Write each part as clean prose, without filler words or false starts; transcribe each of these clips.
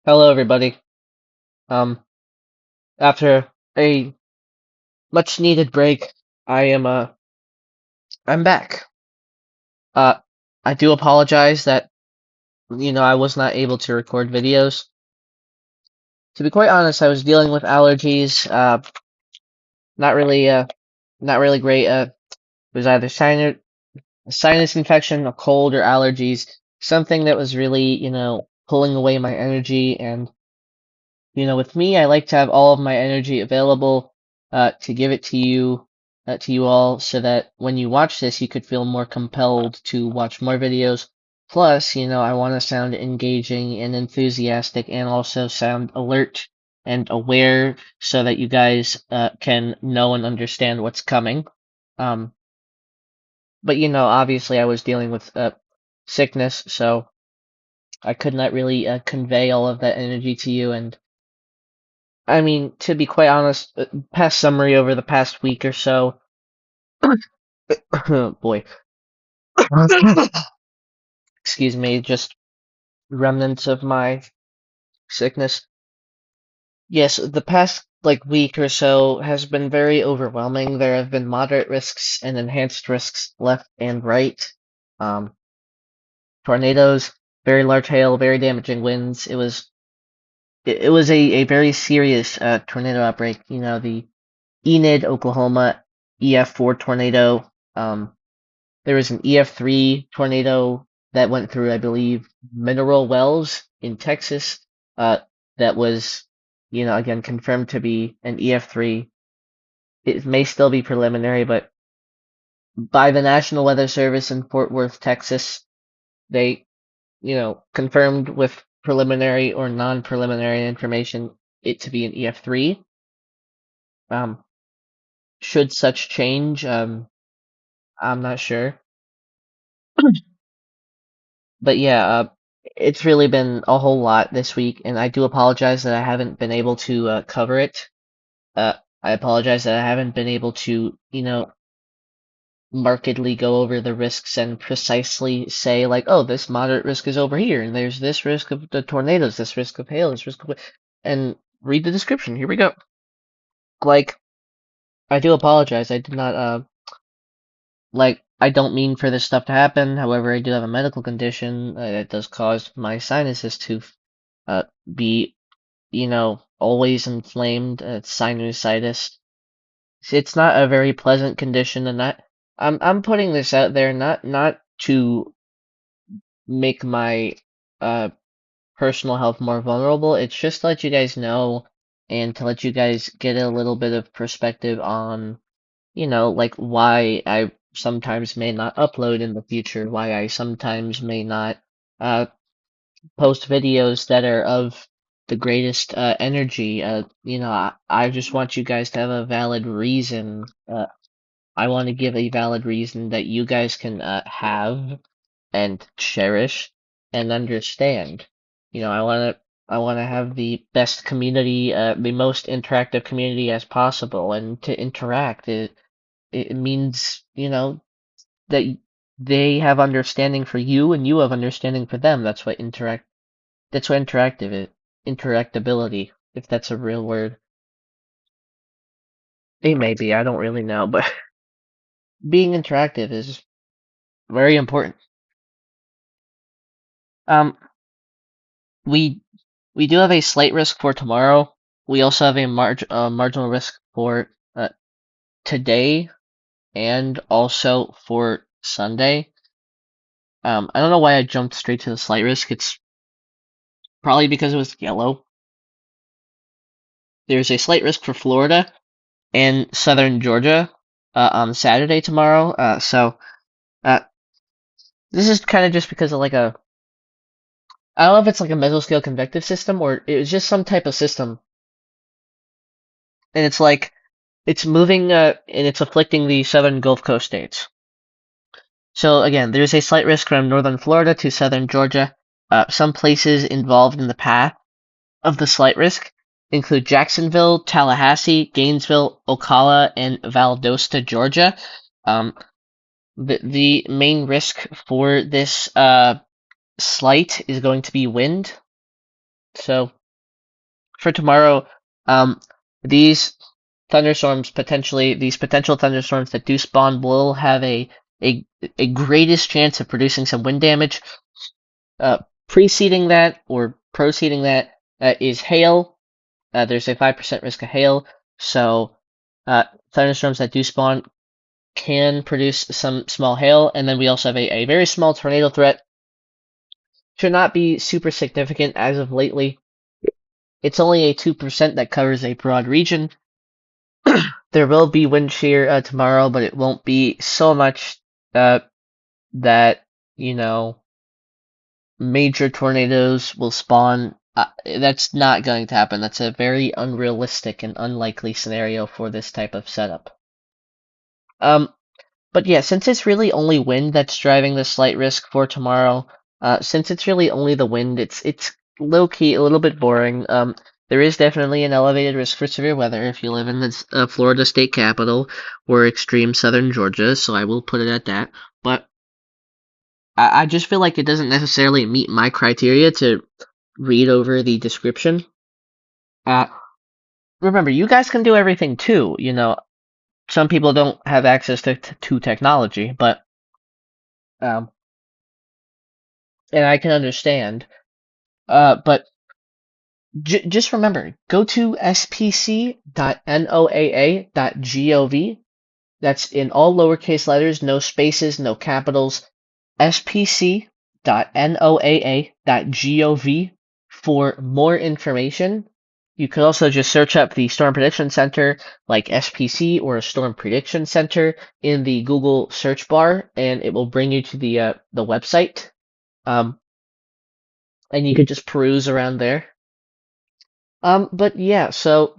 Hello, everybody. Um, After a much needed break, I am I'm back. Uh, I do apologize that I was not able to record videos. To be quite honest, I was dealing with allergies. Not really not really great. It was either a sinus infection, a cold, or allergies. Something that was really pulling away my energy. And with me, I like to have all of my energy available to give it to you all, so that when you watch this, you could feel more compelled to watch more videos. Plus, I want to sound engaging and enthusiastic, and also sound alert and aware, so that you guys can know and understand what's coming. Um, but obviously, I was dealing with sickness, so I could not really convey all of that energy to you. And I mean, to be quite honest, past summary over the past week or so. Oh boy. Excuse me, just remnants of my sickness. Yes, the past week or so has been very overwhelming. There have been moderate risks and enhanced risks left and right. Um, Tornadoes, very large hail, very damaging winds. It was a very serious tornado outbreak. The Enid, Oklahoma EF4 tornado. There was an EF3 tornado that went through, I believe, Mineral Wells in Texas. Uh, that was, again, confirmed to be an EF3. It may still be preliminary, but by the National Weather Service in Fort Worth, Texas, they, confirmed with preliminary or non-preliminary information it to be an EF3. Um, should such change, I'm not sure. But yeah, it's really been a whole lot this week, and I do apologize that I haven't been able to cover it. Uh, I apologize that I haven't been able to, markedly go over the risks and precisely say, like, oh, this moderate risk is over here, and there's this risk of the tornadoes, this risk of hail, this risk of, and read the description. Here we go. Like, I do apologize. I did not, I don't mean for this stuff to happen. However, I do have a medical condition that does cause my sinuses to uh, be, always inflamed. Sinusitis. It's not a very pleasant condition, and I'm putting this out there not to make my uh personal health more vulnerable. It's just to let you guys know, and to let you guys get a little bit of perspective on, like, why I sometimes may not upload in the future, why I sometimes may not uh post videos that are of the greatest energy. I just want you guys to have a valid reason. I want to give a valid reason that you guys can have and cherish and understand. I want to have the best community, the most interactive community as possible, and to interact. It means, that they have understanding for you and you have understanding for them. That's what interactive is. Interactability, if that's a real word. It may be, I don't really know, but being interactive is very important. Um, we we do have a slight risk for tomorrow. We also have a marginal risk for today, and also for Sunday. I don't know why I jumped straight to the slight risk. It's probably because it was yellow. There's a slight risk for Florida and southern Georgia on Saturday tomorrow. So uh, this is kind of just because of I don't know if it's like a mesoscale convective system, or it was just some type of system, and it's moving and it's afflicting the southern Gulf Coast states. So again, there's a slight risk from northern Florida to southern Georgia. Some places involved in the path of the slight risk include Jacksonville, Tallahassee, Gainesville, Ocala, and Valdosta, Georgia. Um, the main risk for this slight is going to be wind. So for tomorrow, um, these these potential thunderstorms that do spawn will have a a greatest chance of producing some wind damage. Uh, Preceding that or proceeding that is hail. There's a 5% risk of hail, so thunderstorms that do spawn can produce some small hail, and then we also have a very small tornado threat. Should not be super significant as of lately. It's only a 2% that covers a broad region. There will be wind shear tomorrow, but it won't be so much uh, that, you know, major tornadoes will spawn. That's not going to happen. That's a very unrealistic and unlikely scenario for this type of setup. Um, but yeah, since it's really only wind that's driving the slight risk for tomorrow, since it's really only the wind, it's low key a little bit boring. There is definitely an elevated risk for severe weather if you live in the Florida state capital or extreme southern Georgia, so I will put it at that. But I just feel like it doesn't necessarily meet my criteria to read over the description. Uh, Remember, you guys can do everything too. You know, some people don't have access to technology, but um, and I can understand. But just remember, go to spc.noaa.gov. That's in all lowercase letters, no spaces, no capitals. spc.noaa.gov for more information. You could also just search up the Storm Prediction Center, like SPC or a Storm Prediction Center, in the Google search bar, and it will bring you to the website. And you could just peruse around there. But yeah, so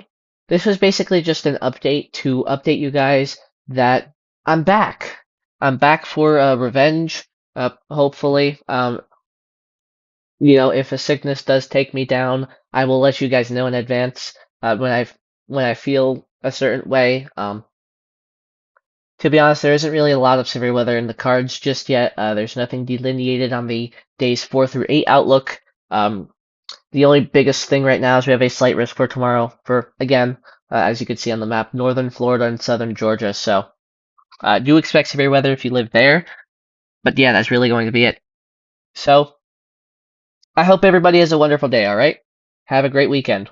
this was basically just an update to update you guys that I'm back. I'm back for revenge. Hopefully, if a sickness does take me down, I will let you guys know in advance when I feel a certain way. To be honest, there isn't really a lot of severe weather in the cards just yet. There's nothing delineated on the days 4 through 8 outlook. The only biggest thing right now is we have a slight risk for tomorrow for, again, as you can see on the map, northern Florida and southern Georgia. So do expect severe weather if you live there. But yeah, that's really going to be it. So I hope everybody has a wonderful day, all right? Have a great weekend.